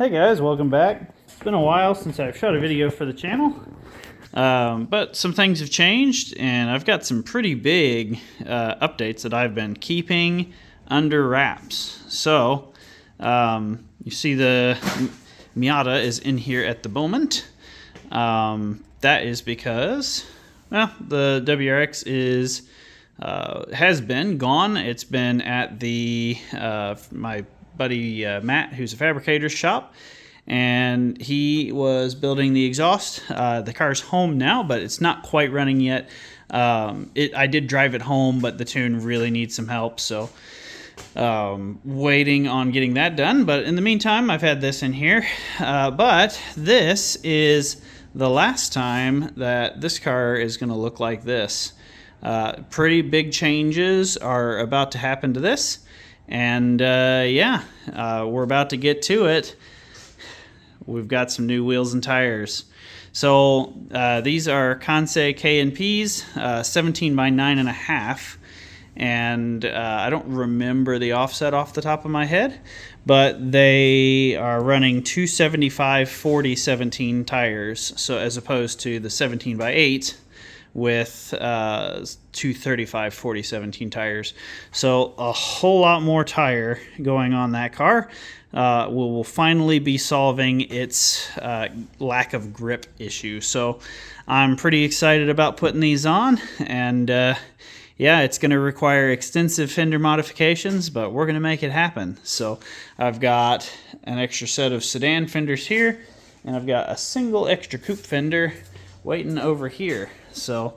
Hey guys, welcome back. It's been a while since I've shot a video for the channel, but some things have changed and I've got some pretty big updates that I've been keeping under wraps. So you see the Miata is in here at the moment. That is because, well, the WRX is has been gone. It's been at the my buddy Matt, who's a fabricator's shop, and he was building the exhaust. The car's home now, but it's not quite running yet. I did drive it home, but the tune really needs some help, so waiting on getting that done. But in the meantime, I've had this in here, but this is the last time that this car is going to look like this. Pretty big changes are about to happen to this, and yeah, we're about to get to it. We've got some new wheels and tires. So these are Kansei K&Ps, 17 by 9.5, and I don't remember the offset off the top of my head, but they are running 275 40 17 tires, so as opposed to the 17 by 8 with 235 40 17 tires. So a whole lot more tire going on that car. Will finally be solving its lack of grip issue. So I'm pretty excited about putting these on, and yeah, it's going to require extensive fender modifications, but we're going to make it happen. So I've got an extra set of sedan fenders here, and I've got a single extra coupe fender waiting over here. So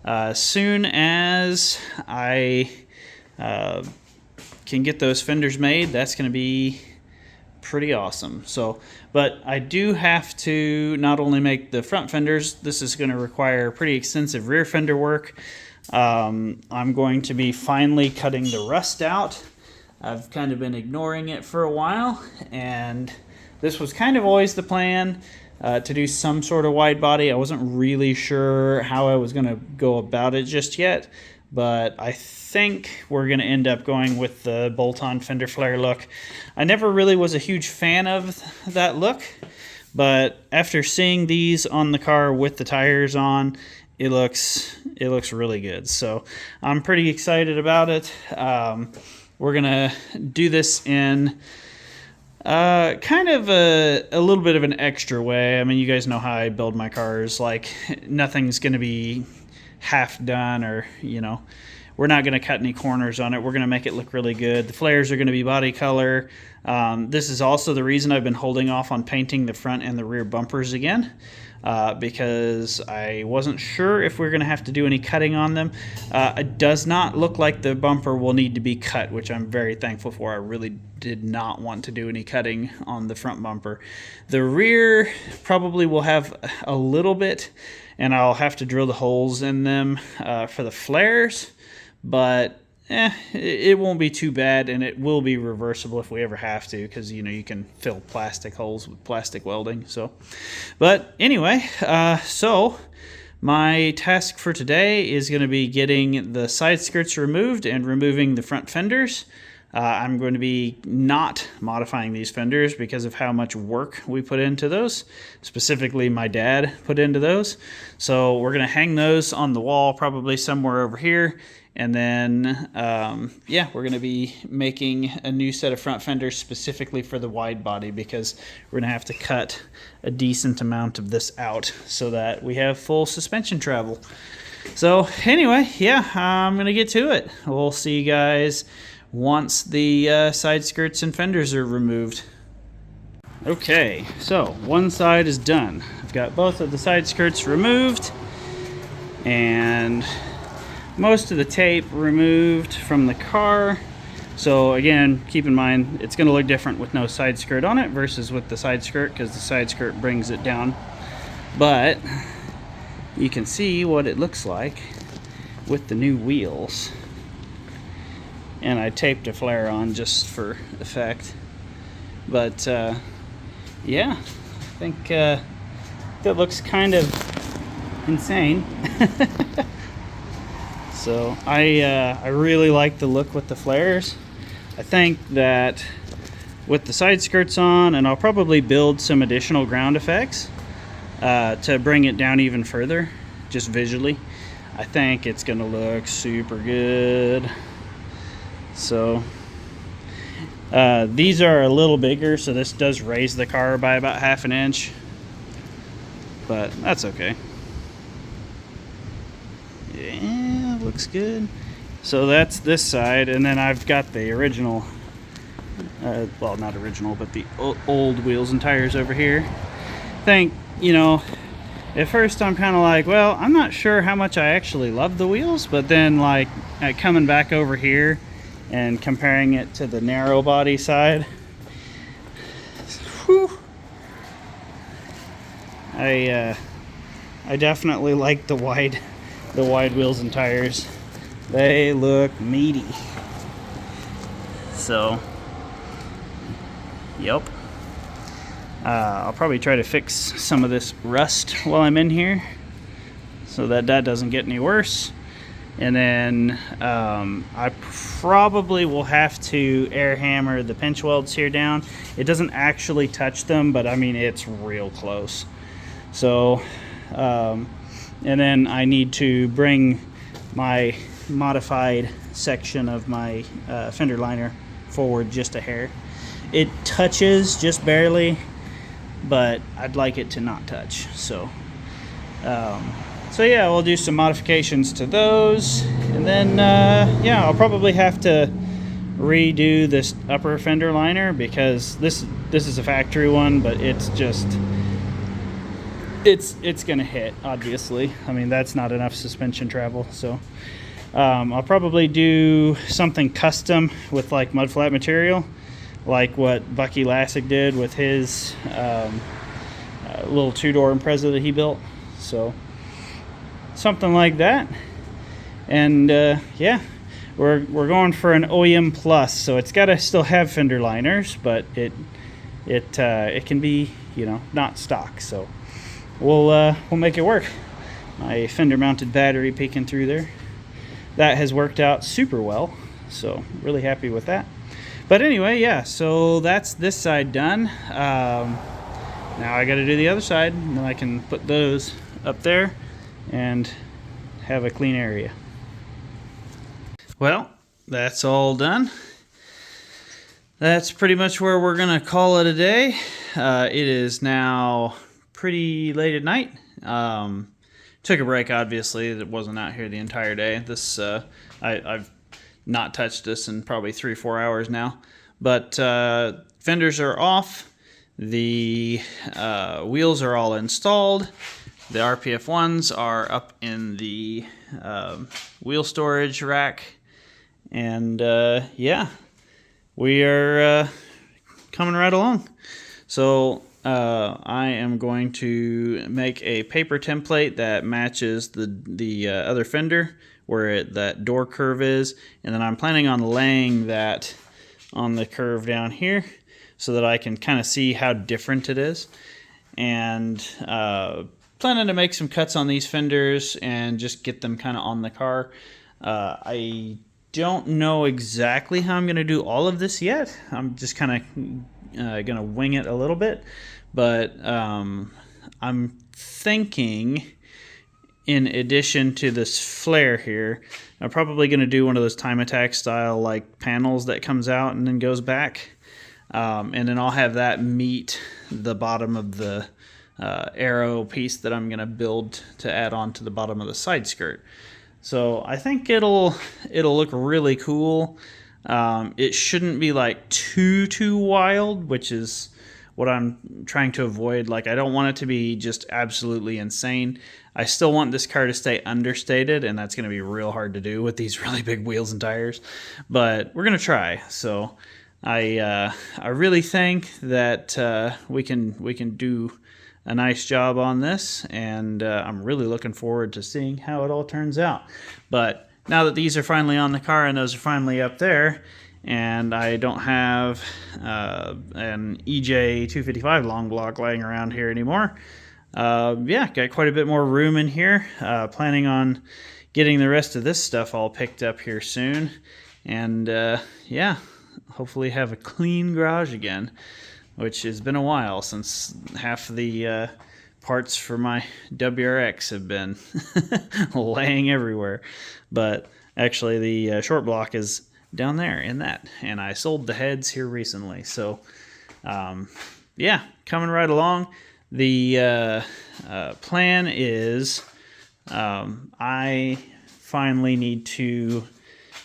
as soon as I can get those fenders made, that's going to be pretty awesome. So, but I do have to not only make the front fenders, this is going to require pretty extensive rear fender work. I'm going to be finally cutting the rust out. I've kind of been ignoring it for a while, and this was kind of always the plan. To do some sort of wide body. I wasn't really sure how I was going to go about it just yet, but I think we're going to end up going with the bolt-on fender flare look. I never really was a huge fan of that look, but after seeing these on the car with the tires on, it looks really good. So I'm pretty excited about it. We're going to do this in kind of a little bit of an extra way. I mean, you guys know how I build my cars. Like, nothing's going to be half done, or, you know, we're not going to cut any corners on it. We're going to make it look really good. The flares are going to be body color. This is also the reason I've been holding off on painting the front and the rear bumpers again, because I wasn't sure if we're going to have to do any cutting on them. It does not look like the bumper will need to be cut, which I'm very thankful for. I really did not want to do any cutting on the front bumper. The rear probably will have a little bit, and I'll have to drill the holes in them for the flares, but it won't be too bad, and it will be reversible if we ever have to, because, you know, you can fill plastic holes with plastic welding. So, but anyway, so my task for today is going to be getting the side skirts removed and removing the front fenders. I'm going to be not modifying these fenders because of how much work we put into those. Specifically, my dad put into those. So we're going to hang those on the wall, probably somewhere over here. And then, yeah, we're going to be making a new set of front fenders specifically for the wide body, because we're going to have to cut a decent amount of this out so that we have full suspension travel. So anyway, yeah, I'm going to get to it. We'll see you guys once the side skirts and fenders are removed. Okay, so one side is done. I've got both of the side skirts removed and most of the tape removed from the car. So again, keep in mind, it's going to look different with no side skirt on it versus with the side skirt, because the side skirt brings it down. But you can see what it looks like with the new wheels. And I taped a flare on just for effect. But yeah, I think that looks kind of insane. So I really like the look with the flares. I think that with the side skirts on, and I'll probably build some additional ground effects to bring it down even further, just visually. I think it's gonna look super good. So these are a little bigger, so this does raise the car by about 1/2 inch, but that's okay. Yeah, looks good. So that's this side, and then I've got the original, well, not original, but the old wheels and tires over here. I think, you know, at first I'm kind of like, well, I'm not sure how much I actually love the wheels, but then like coming back over here and comparing it to the narrow body side, whew, I definitely like the wide wheels and tires. They look meaty. So, yep. I'll probably try to fix some of this rust while I'm in here so that doesn't get any worse. And then I probably will have to air hammer the pinch welds here down. It doesn't actually touch them, but I mean, it's real close. So, and then I need to bring my modified section of my fender liner forward just a hair. It touches just barely, but I'd like it to not touch. So yeah, we'll do some modifications to those, and then yeah, I'll probably have to redo this upper fender liner because this is a factory one, but it's just it's gonna hit, obviously. I mean, that's not enough suspension travel. So I'll probably do something custom with like mud flat material, like what Bucky Lassick did with his little 2-door Impreza that he built. So something like that. And yeah, we're going for an OEM Plus, so it's got to still have fender liners, but it can be, you know, not stock. So we'll make it work. My fender mounted battery peeking through there. That has worked out super well, so really happy with that. But anyway, yeah, so that's this side done. Now I got to do the other side, and then I can put those up there and have a clean area. Well, that's all done. That's pretty much where we're gonna call it a day. It is now pretty late at night. Took a break, obviously. It wasn't out here the entire day. This I've not touched this in probably 3-4 hours now. But fenders are off. The wheels are all installed. The RPF ones are up in the wheel storage rack. And yeah, we are coming right along. So I am going to make a paper template that matches the other fender where that door curve is, and then I'm planning on laying that on the curve down here so that I can kind of see how different it is, and planning to make some cuts on these fenders and just get them kind of on the car. I don't know exactly how I'm going to do all of this yet. I'm just kind of going to wing it a little bit, but I'm thinking, in addition to this flare here, I'm probably going to do one of those Time Attack style like panels that comes out and then goes back, and then I'll have that meet the bottom of the arrow piece that I'm going to build to add on to the bottom of the side skirt. So I think it'll look really cool. It shouldn't be like too wild, which is what I'm trying to avoid. Like, I don't want it to be just absolutely insane. I still want this car to stay understated, and that's going to be real hard to do with these really big wheels and tires. But we're going to try. So I really think that we can do a nice job on this, and I'm really looking forward to seeing how it all turns out. But now that these are finally on the car and those are finally up there, and I don't have an EJ 255 long block laying around here anymore, yeah, got quite a bit more room in here. Planning on getting the rest of this stuff all picked up here soon, and yeah, hopefully have a clean garage again, which has been a while since half of the parts for my WRX have been laying everywhere. But actually the short block is down there in that, and I sold the heads here recently. So yeah, coming right along. The plan is I finally need to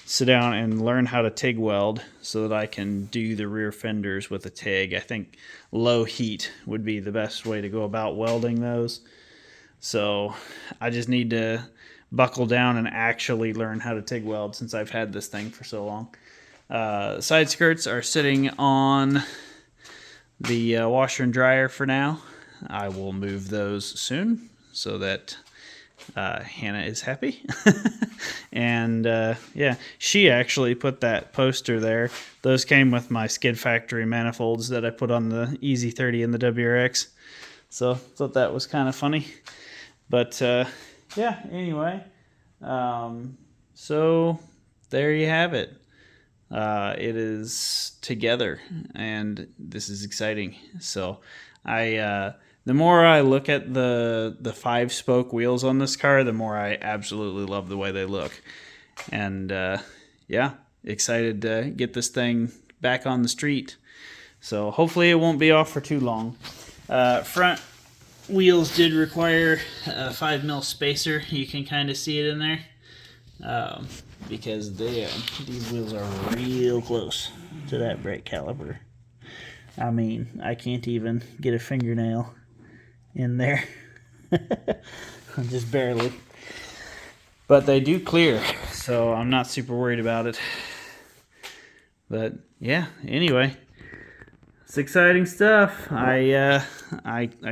sit down and learn how to TIG weld so that I can do the rear fenders with a TIG. I think low heat would be the best way to go about welding those. So I just need to buckle down and actually learn how to TIG weld since I've had this thing for so long. Side skirts are sitting on the washer and dryer for now. I will move those soon so that Hannah is happy. And yeah, she actually put that poster there. Those came with my Skid Factory manifolds that I put on the Easy 30 and the WRX. So thought that was kind of funny. But yeah, anyway, so there you have it. It is together, and this is exciting. So the more I look at the 5-spoke wheels on this car, the more I absolutely love the way they look. And yeah, excited to get this thing back on the street. So hopefully it won't be off for too long. Front wheels did require a 5mm spacer. You can kind of see it in there. Because these wheels are real close to that brake caliper. I mean, I can't even get a fingernail in there. Just barely. But they do clear, so I'm not super worried about it. But yeah, anyway, it's exciting stuff. I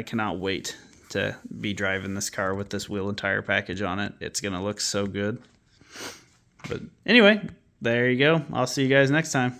cannot wait to be driving this car with this wheel and tire package on it. It's gonna look so good. But anyway, there you go. I'll see you guys next time.